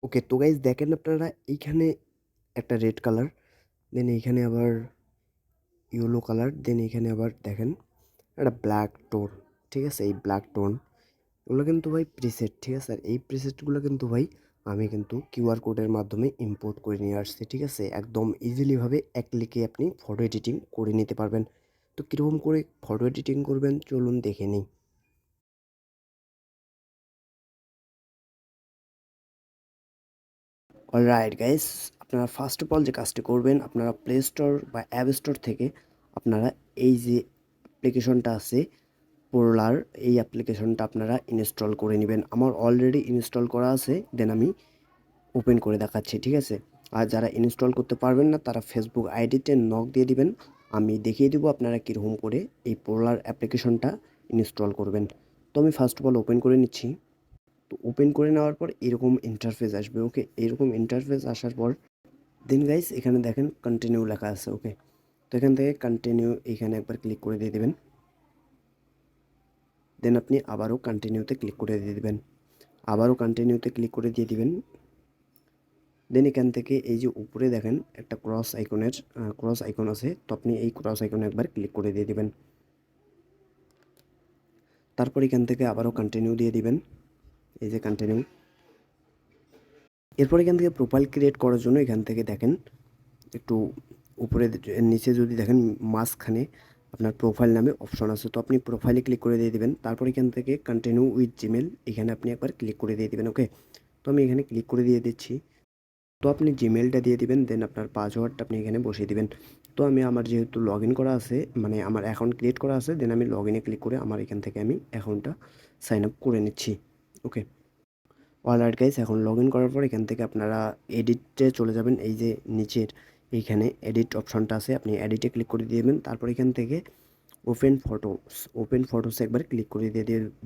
ওকে, তো গাইস দেখেন আপনারা এইখানে একটা রেড কালার, দেন এইখানে আবার ইয়েলো কালার, দেন এইখানে আবার দেখেন একটা ব্ল্যাক টোন। ঠিক আছে, এই ব্ল্যাক টোন এগুলো কিন্তু ভাই প্রিসেট। ঠিক আছে, আর এই প্রিসেটগুলো কিন্তু ভাই আমি কিন্তু কিউআর কোডের মাধ্যমে ইম্পোর্ট করে নিয়ে আসছি। ঠিক আছে, একদম ইজিলিভাবে এক ক্লিকে আপনি ফটো এডিটিং করে নিতে পারবেন। তো কীরকম করে ফটো এডিটিং করবেন চলুন দেখে নিই। অলরাইট গাইস, আপনারা ফার্স্ট অফ অল যে কাজটি করবেন, আপনারা প্লে স্টোর বা অ্যাপ স্টোর থেকে আপনারা এই যে অ্যাপ্লিকেশনটা আছে পোলার, এই অ্যাপ্লিকেশনটা আপনারা ইনস্টল করে নেবেন। আমার অলরেডি ইনস্টল করা আছে, দেন আমি ওপেন করে দেখাচ্ছি। ঠিক আছে, আর যারা ইনস্টল করতে পারবেন না তারা ফেসবুক আইডিতে নক দিয়ে দিবেন, আমি দেখিয়ে দেবো আপনারা কীরকম করে এই পোলার অ্যাপ্লিকেশনটা ইনস্টল করবেন। তো আমি ফার্স্ট অফ অল ওপেন করে নিচ্ছি। তো ওপেন করে নেওয়ার পর এরকম ইন্টারফেস আসবে। ওকে, এরকম ইন্টারফেস আসার পর দেন গাইস এখানে দেখেন কন্টিনিউ লেখা আছে। ওকে, তো এখান থেকে কন্টিনিউ এখানে একবার ক্লিক করে দিয়ে দেবেন, দেন আপনি আবারও কন্টিনিউতে ক্লিক করে দিয়ে দেবেন, আবারও কন্টিনিউতে ক্লিক করে দিয়ে দিবেন। দেন এখান থেকে এই যে উপরে দেখেন একটা ক্রস আইকন আছে, তো আপনি এই ক্রস আইকনে একবার ক্লিক করে দিয়ে দিবেন। তারপর এখান থেকে আবারও কন্টিনিউ দিয়ে দিবেন, এই যে কন্টিনিউ। এরপর এখান থেকে প্রোফাইল ক্রিয়েট করার জন্য এখান থেকে দেখেন একটু উপরে নিচে যদি দেখেন মাঝখানে আপনার প্রোফাইল নামে অপশন আছে, তো আপনি প্রোফাইলে ক্লিক করে দিয়ে দিবেন। তারপর এখান থেকে কন্টিনিউ উইথ জিমেল এখানে আপনি একবার ক্লিক করে দিয়ে দিবেন। ওকে, তো আমি এখানে ক্লিক করে দিয়ে দিচ্ছি। তো আপনি জিমেলটা দিয়ে দিবেন, দেন আপনার পাসওয়ার্ডটা আপনি এখানে বসিয়ে দিবেন। তো আমি আমার যেহেতু লগ ইন করা আছে, মানে আমার অ্যাকাউন্ট ক্রিয়েট করা আছে, দেন আমি লগ ইনে ক্লিক করে আমার এখান থেকে আমি অ্যাকাউন্টটা সাইন আপ করে নিচ্ছি। ওকে, অলরাইট গাইস, এখন লগ ইন করার পর এখান থেকে আপনারা এডিটে চলে যাবেন। এই যে নিচের এইখানে এডিট অপশনটা আছে, আপনি এডিটে ক্লিক করে দিয়ে দেবেন। তারপর এখান থেকে ওপেন ফটোস একবার ক্লিক করে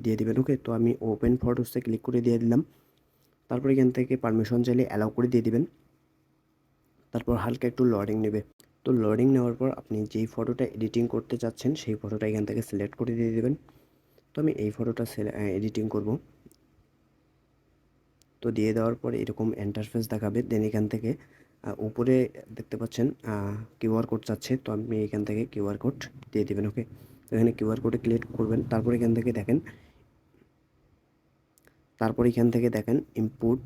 দিয়ে দিবেন। ওকে, তো আমি ওপেন ফটোসে ক্লিক করে দিয়ে দিলাম। তারপর এখান থেকে পারমিশন চাইলে অ্যালাউ করে দিয়ে দিবেন। তারপর হালকা একটু লোডিং নেবে। তো লোডিং নেওয়ার পর আপনি যেই ফটোটা এডিটিং করতে চাচ্ছেন সেই ফটোটা এখান থেকে সিলেক্ট করে দিয়ে দেবেন। তো আমি এই ফটোটা এডিটিং করব। তো দিয়ে দেওয়ার পর এরকম ইন্টারফেস দেখাবে। দেন এখান থেকে উপরে দেখতে পাচ্ছেন কিউআর কোড চাচ্ছে, তো আপনি এখান থেকে কিউআর কোড দিয়ে দেবেন। ওকে, তো এখানে কিউআর কোডে ক্লিক করবেন। তারপর এখান থেকে দেখেন ইনপুট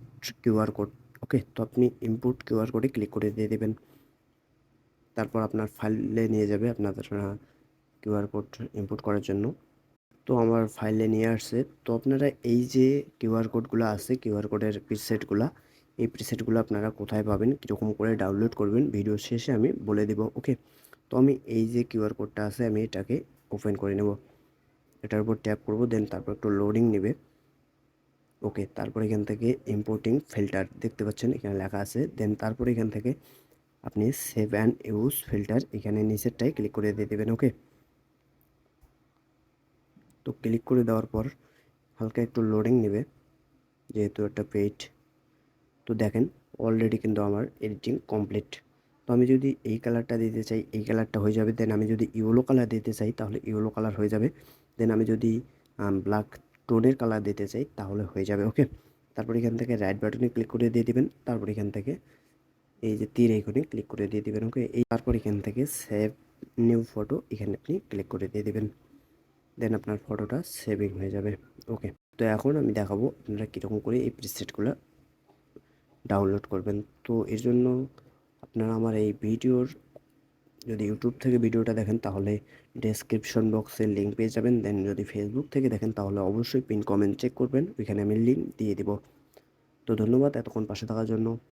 কিউআর কোড। ওকে, তো আপনি ইনপুট কিউআর কোডে ক্লিক করে দিয়ে দেবেন। তারপর আপনার ফাইলে নিয়ে যাবে আপনার কিউআর কোড ইনপুট করার জন্য। তো আমার ফাইলে নিয়ে আসছে। তো আপনারা এই যে কিউআর কোডগুলো আছে, কিউআর কোডের প্রিসেটগুলো, এই প্রিসেটগুলো আপনারা কোথায় পাবেন, কীরকম করে ডাউনলোড করবেন ভিডিও শেষে আমি বলে দেব। ওকে, তো আমি এই যে কিউআর কোডটা আছে আমি এটাকে ওপেন করে নেব, এটার উপর ট্যাপ করব, দেন তারপর একটু লোডিং নেবে। ওকে, তারপর এখান থেকে ইম্পোর্টিং ফিল্টার দেখতে পাচ্ছেন এখানে লেখা আছে, দেন তারপর এখান থেকে আপনি সেভ অ্যান্ড ইউজ ফিল্টার এখানে নিচেরটাই ক্লিক করে দিয়ে দেবেন। ওকে, তো ক্লিক করে দেওয়ার পর হালকা একটু লোডিং নেবে, যেহেতু একটা পেইড। তো দেখেন অলরেডি কিন্তু আমার এডিটিং কমপ্লিট। তো আমি যদি এই কালারটা দিতে চাই এই কালারটা হয়ে যাবে, দেন আমি যদি ইয়েলো কালার দিতে চাই তাহলে ইয়েলো কালার হয়ে যাবে, দেন আমি যদি ব্ল্যাক টোনের কালার দিতে চাই তাহলে হয়ে যাবে। ওকে, তারপর এখান থেকে রাইট বাটনে ক্লিক করে দিয়ে দিবেন। তারপর এখান থেকে এই যে তীর আইকনে ক্লিক করে দিয়ে দিবেন। ওকে, তারপর এখান থেকে সেভ নিউ ফটো এখানে আপনি ক্লিক করে দিয়ে দিবেন, দেন আপনার ফটোটা সেভিং হয়ে যাবে। ওকে, তো এখন আমি দেখাবো আপনারা কীরকম করে এই প্রিসেটগুলো ডাউনলোড করবেন। তো এর জন্য আপনারা আমার এই ভিডিওর, যদি ইউটিউব থেকে ভিডিওটা দেখেন তাহলে ডেসক্রিপশন বক্সে লিঙ্ক পেয়ে যাবেন, দেন যদি ফেসবুক থেকে দেখেন তাহলে অবশ্যই পিন কমেন্ট চেক করবেন, ওইখানে আমি লিঙ্ক দিয়ে দিব। তো ধন্যবাদ এতক্ষণ পাশে থাকার জন্য।